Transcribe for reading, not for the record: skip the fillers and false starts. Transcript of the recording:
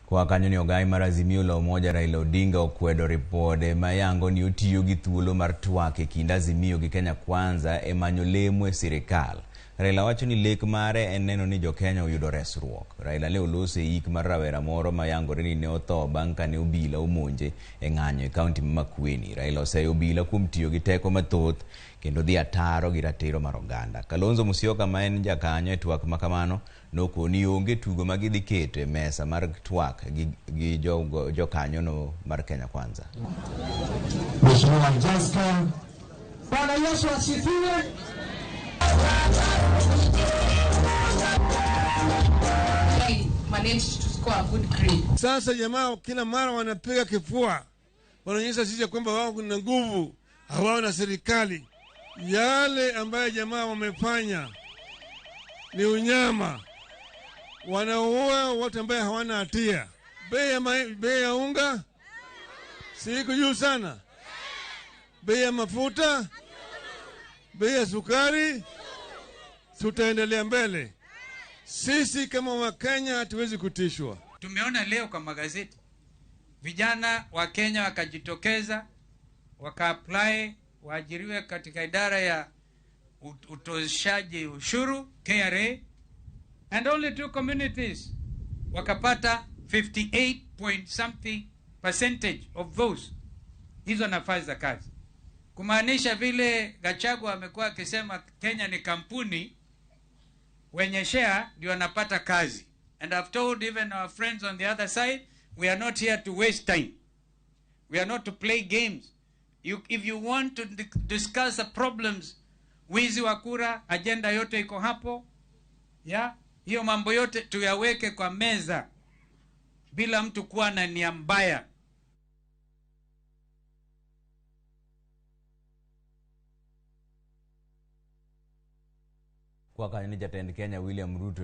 Kwa kanyo ni ogai marazimio la umoja Raila Odinga okwedo ripode mayango ni utiyo gi thuolo mar twak e kind Azimio gi Kenya Kwanza e manyo lemo e sirikal. Raila wacho ni lek mare en neno ni jo Kenya oyudo resruok. Raila ne olose yik mar rawera moro mayangore ni ne otho bang' kane obila omonje e ng'anyo e kaunti ma Makueni. Raila oseyo obila kuom tiyo gi teko mathoth kendo dhi ataro gi ratiro mar oganda. Kalonzo Musyoka ma en jakanyo e twak makamano nokoni onge tugo magidhi keto e mesa mar twak gi jokanyo no mar Kenya Kwanza. Mheshimiwa Jaska, Bwana Yesu asifiwe. Managed to score a good grade. Sasa jamaa kila mara wanapiga kifua. Wanaonyesha sisi kwamba wao kuna nguvu, hawao na serikali. Yale ambayo jamaa wamefanya ni unyama. Wanaua watu ambao hawana hatia. Bei ya unga siku juu sana. Bei ya mafuta, bei ya sukari, tutaendelea mbele. Sisi kama Wakenya hatuwezi kutishwa. Tumeona leo kwa magazeti vijana wa Kenya wakajitokeza waka-apply waajiriwe katika idara ya utoshaji ushuru KRA, and only 2 communities wakapata 58% of those hizo nafasi za kazi. Kumaanisha vile Gachagua amekuwa akisema Kenya ni kampuni, wenye share ndio wanapata kazi. And I've told even our friends on the other side, we are not here to waste time. We are not to play games. If you want to discuss the problems, wizi wa kura, agenda yote iko hapo. Yeah? Hiyo mambo yote tuyaweke kwa meza bila mtu kuwa na nia mbaya. Kwa kanyo ni jatend Kenya William Ruto